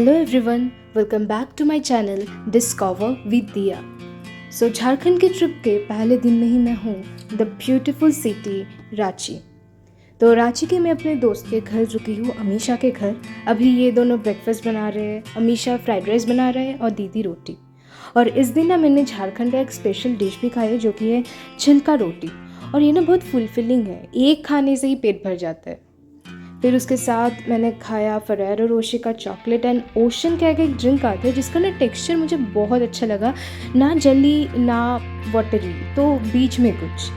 Hello everyone, welcome back to my channel Discover with Diya. So Jharkhand की trip के पहले दिन में ही मैं हूँ द ब्यूटीफुल सिटी रांची। तो रांची के मैं अपने दोस्त के घर रुकी हूँ, अमीशा के घर। अभी ये दोनों ब्रेकफास्ट बना रहे हैं, अमीशा फ्राइड राइस बना रहे हैं और दीदी रोटी। और इस दिन ना मैंने झारखंड का एक स्पेशल डिश भी खाई है जो कि है छिलका रोटी। और ये ना बहुत फुलफिलिंग है, एक खाने से ही पेट भर जाता है। फिर उसके साथ मैंने खाया फेरेरो रोशर का चॉकलेट एंड ओशन का एक ड्रिंक आता है जिसका ना टेक्सचर मुझे बहुत अच्छा लगा, ना जली ना वाटरी, तो बीच में कुछ।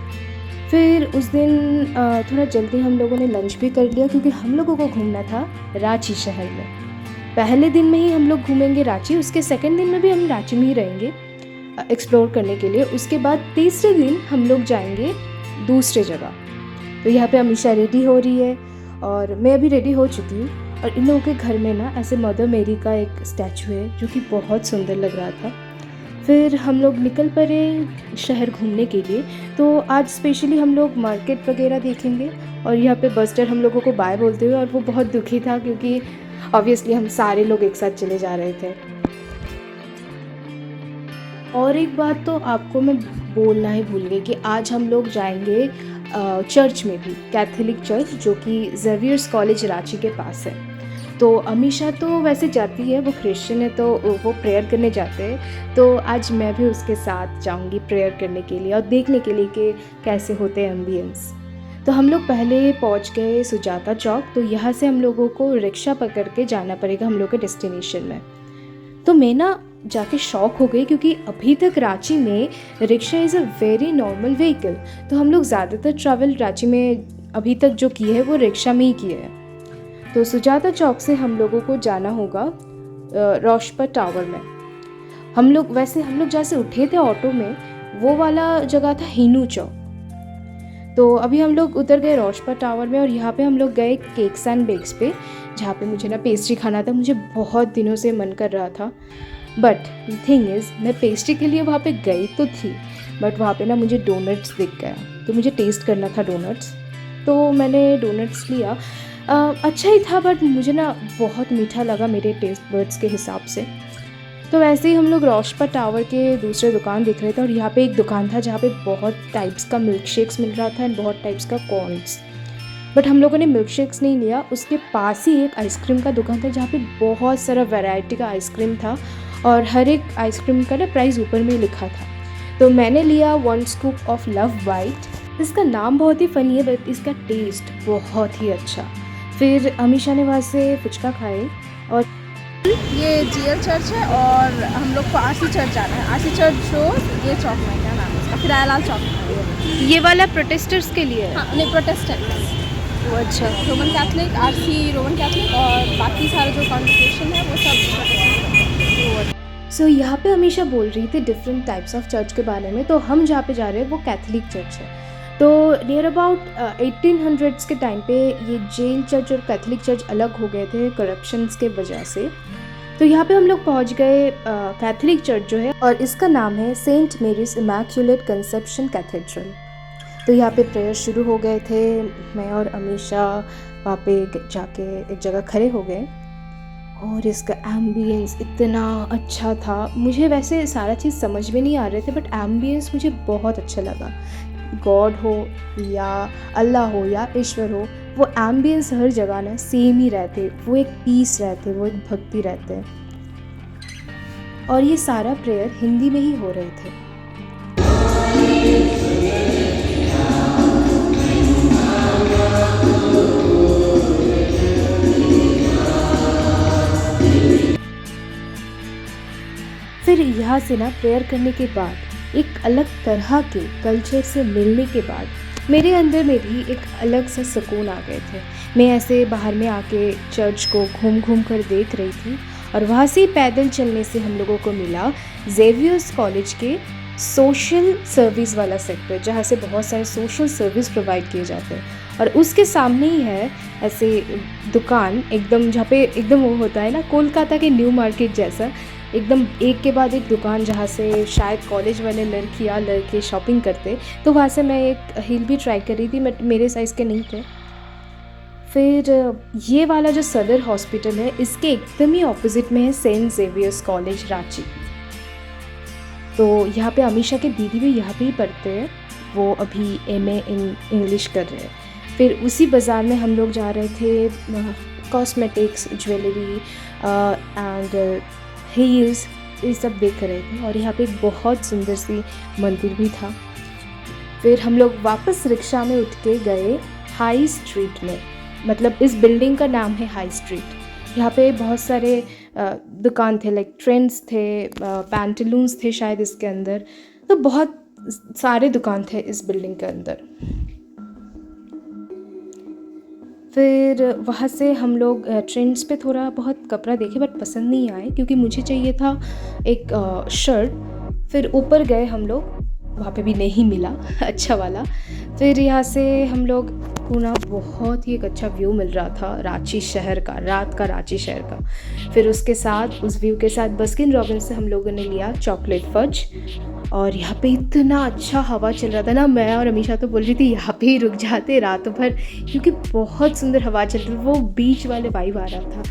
फिर उस दिन थोड़ा जल्दी हम लोगों ने लंच भी कर लिया क्योंकि हम लोगों को घूमना था रांची शहर में। पहले दिन में ही हम लोग घूमेंगे रांची, उसके सेकंड दिन में भी हम रांची में ही रहेंगे एक्सप्लोर करने के लिए। उसके बाद तीसरे दिन हम लोग जाएंगे दूसरे जगह। तो यहाँ पे अमीशा रेडी हो रही है और मैं अभी रेडी हो चुकी हूँ। और इन लोगों के घर में ना ऐसे मदर मेरी का एक स्टैचू है जो कि बहुत सुंदर लग रहा था। फिर हम लोग निकल पड़े शहर घूमने के लिए। तो आज स्पेशली हम लोग मार्केट वगैरह देखेंगे। और यहाँ पे बस्टर हम लोगों को बाय बोलते हुए, और वो बहुत दुखी था क्योंकि ऑब्वियसली हम सारे लोग एक साथ चले जा रहे थे। और एक बात तो आपको मैं बोलना ही भूल गई कि आज हम लोग जाएंगे चर्च में भी, कैथोलिक चर्च जो कि ज़ेवियर्स कॉलेज रांची के पास है। तो अमीशा तो वैसे जाती है, वो क्रिश्चियन है तो वो प्रेयर करने जाते हैं। तो आज मैं भी उसके साथ जाऊंगी प्रेयर करने के लिए और देखने के लिए कि कैसे होते हैं एम्बियंस। तो हम लोग पहले पहुंच गए सुजाता चौक। तो यहाँ से हम लोगों को रिक्शा पकड़ के जाना पड़ेगा हम लोग के डेस्टिनेशन में। तो मैं ना जाके शॉक हो गई क्योंकि अभी तक रांची में rickshaw is a very normal vehicle. तो हम लोग ज़्यादातर ट्रैवल रांची में अभी तक जो किए है वो रिक्शा में ही किए हैं। तो सुजाता चौक से हम लोगों को जाना होगा रोशपर टावर में। हम लोग जैसे उठे थे ऑटो में, वो वाला जगह था हिनू चौक। तो अभी हम लोग उतर गए रोशपर टावर में और यहाँ पे हम लोग गए केक्स एंड बेक्स पे, जहाँ पे मुझे ना पेस्ट्री खाना था। मुझे बहुत दिनों से मन कर रहा था, बट थिंग इज़ मैं पेस्ट्री के लिए वहाँ पे गई तो थी, बट वहाँ पे ना मुझे डोनट्स दिख गया। तो मुझे टेस्ट करना था डोनट्स, तो मैंने डोनट्स लिया। अच्छा ही था बट मुझे ना बहुत मीठा लगा मेरे टेस्ट बर्ड्स के हिसाब से। तो वैसे ही हम लोग रोशपर टावर के दूसरे दुकान दिख रहे थे और यहाँ पे एक दुकान था जहाँ पे बहुत टाइप्स का मिल्क शेक्स मिल रहा था एंड बहुत टाइप्स का कॉर्न्स। बट हम लोगों ने मिल्क शेक्स नहीं लिया। उसके पास ही एक आइसक्रीम का दुकान था जहाँ पे बहुत सारा वैरायटी का आइसक्रीम था और हर एक आइसक्रीम का ना प्राइस ऊपर में लिखा था। तो मैंने लिया 1 स्कूप ऑफ लव बाइट। इसका नाम बहुत ही फ़नी है बट इसका टेस्ट बहुत ही अच्छा। फिर अमीशा ने वहाँ से फुचका खाए। और ये जीएल चर्च है और हम लोग को आरसी चर्च जाना है। आरसी चर्च जो ये चौक में, क्या नाम है इसका, फिरायलाल चौक में। ये वाला प्रोटेस्टर्स के लिए है? हाँ, नहीं, प्रोटेस्टेंट्स। वो अच्छा, Roman Catholic, RC Roman Catholic और बाकी सारे जो कॉन्ग्रेगेशन है वो सब प्रोटेस्टेंट। सो यहाँ पे अमीशा बोल रही थी डिफरेंट टाइप्स ऑफ चर्च के बारे में। तो हम जहाँ पे जा रहे हैं वो कैथलिक चर्च है। तो नियर अबाउट 1800s के टाइम पे ये जेल चर्च और कैथलिक चर्च अलग हो गए थे करप्शंस के वजह से। तो यहाँ पे हम लोग पहुँच गए कैथलिक चर्च जो है, और इसका नाम है Saint Mary's Immaculate Conception Cathedral. तो यहाँ पे प्रेयर शुरू हो गए थे। मैं और अमीशा वहाँ पे जाके एक जगह खड़े हो गए और इसका एम्बियंस इतना अच्छा था। मुझे वैसे सारा चीज़ समझ में नहीं आ रहे थे बट एम्बियंस मुझे बहुत अच्छा लगा। गॉड हो या अल्लाह हो या ईश्वर हो, वो एम्बियंस हर जगह ना सेम ही रहते, वो एक पीस रहते, वो एक भक्ति रहते। और ये सारा प्रेयर हिंदी में ही हो रहे थे। फिर यहाँ से ना प्रेयर करने के बाद एक अलग तरह के कल्चर से मिलने के बाद मेरे अंदर में भी एक अलग सा सुकून आ गए थे। मैं ऐसे बाहर में आके चर्च को घूम घूम कर देख रही थी और वहाँ से पैदल चलने से हम लोगों को मिला ज़ेवियर्स कॉलेज के सोशल सर्विस वाला सेक्टर, जहाँ से बहुत सारे सोशल सर्विस प्रोवाइड किए जाते हैं। और उसके सामने ही है ऐसे दुकान एकदम, जहाँ पे एकदम वो होता है ना कोलकाता के न्यू मार्केट जैसा, एकदम एक के बाद एक दुकान जहाँ से शायद कॉलेज वाले लड़कियाँ लड़के शॉपिंग करते। तो वहाँ से मैं एक हील भी ट्राई कर रही थी बट मेरे साइज़ के नहीं थे। फिर ये वाला जो सदर हॉस्पिटल है इसके एकदम ही ऑपोजिट में है सेंट जेवियर्स कॉलेज रांची। तो यहाँ पे अमीशा के दीदी भी यहाँ पे ही पढ़ते हैं, वो अभी एमए इन इंग्लिश कर रहे हैं। फिर उसी बाज़ार में हम लोग जा रहे थे, कॉस्मेटिक्स, ज्वेलरी एंड हील्स ये सब देख रहे थे, और यहाँ पे एक बहुत सुंदर सी मंदिर भी था। फिर हम लोग वापस रिक्शा में उठ के गए हाई स्ट्रीट में, मतलब इस बिल्डिंग का नाम है हाई स्ट्रीट। यहाँ पे बहुत सारे दुकान थे, लाइक ट्रेंड्स थे, पैंटलून्स थे शायद इसके अंदर, तो बहुत सारे दुकान थे इस बिल्डिंग के अंदर। फिर वहाँ से हम लोग ट्रेंड्स पे थोड़ा बहुत कपड़ा देखे, बट पसंद नहीं आए क्योंकि मुझे चाहिए था एक शर्ट। फिर ऊपर गए हम लोग, वहाँ पे भी नहीं मिला अच्छा वाला। फिर यहाँ से हम लोग पूरा बहुत ही एक अच्छा व्यू मिल रहा था रांची शहर का, रात का रांची शहर का। फिर उसके साथ उस व्यू के साथ बस्किन रॉबिन्स से हम लोगों ने लिया चॉकलेट फज, और यहाँ पे इतना अच्छा हवा चल रहा था ना, मैं और अमीशा तो बोल रही थी यहाँ पे ही रुक जाते रात भर, क्योंकि बहुत सुंदर हवा चल रही थी, वो बीच वाले वाइब आ रहा था।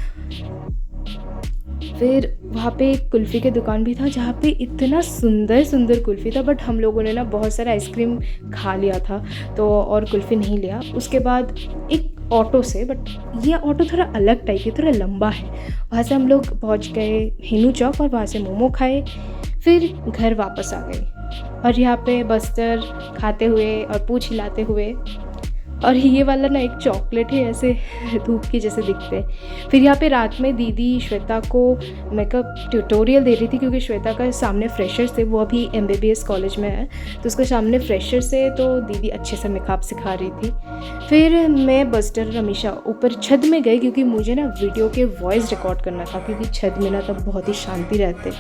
फिर वहाँ पे एक कुल्फ़ी की दुकान भी था जहाँ पे इतना सुंदर सुंदर कुल्फ़ी था, बट हम लोगों ने ना बहुत सारा आइसक्रीम खा लिया था तो और कुल्फ़ी नहीं लिया। उसके बाद एक ऑटो से, बट ये ऑटो थोड़ा अलग टाइप है, थोड़ा लंबा है, वहाँ से हम लोग पहुँच गए हिनू चौक और वहाँ से मोमो खाए। फिर घर वापस आ गए और यहाँ पे बस्तर खाते हुए और पूँछ हिलाते हुए, और ये वाला ना एक चॉकलेट है, ऐसे धूप की जैसे दिखते हैं। फिर यहाँ पे रात में दीदी श्वेता को मेकअप ट्यूटोरियल दे रही थी, क्योंकि श्वेता का सामने फ्रेशर्स थे, वो अभी MBBS कॉलेज में है, तो उसके सामने फ्रेशर्स है, तो दीदी अच्छे से मेकअप सिखा रही थी। फिर मैं बस्टर और अमीशा ऊपर छत में गई, क्योंकि मुझे ना वीडियो के वॉइस रिकॉर्ड करना था, क्योंकि छत में ना तब बहुत ही शांति रहते,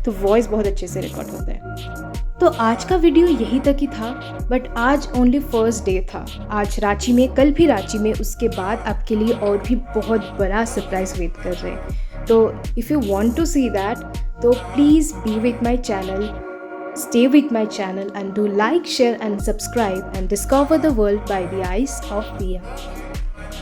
तो वॉइस बहुत अच्छे से रिकॉर्ड होता है। तो आज का वीडियो यही तक ही था, बट आज ओनली फर्स्ट डे था। आज रांची में, कल भी रांची में, उसके बाद आपके लिए और भी बहुत बड़ा सरप्राइज वेट कर रहे हैं। तो if you want to see that, तो please be with my channel, stay with my channel and do like, share and subscribe and discover the world by the eyes of Pia.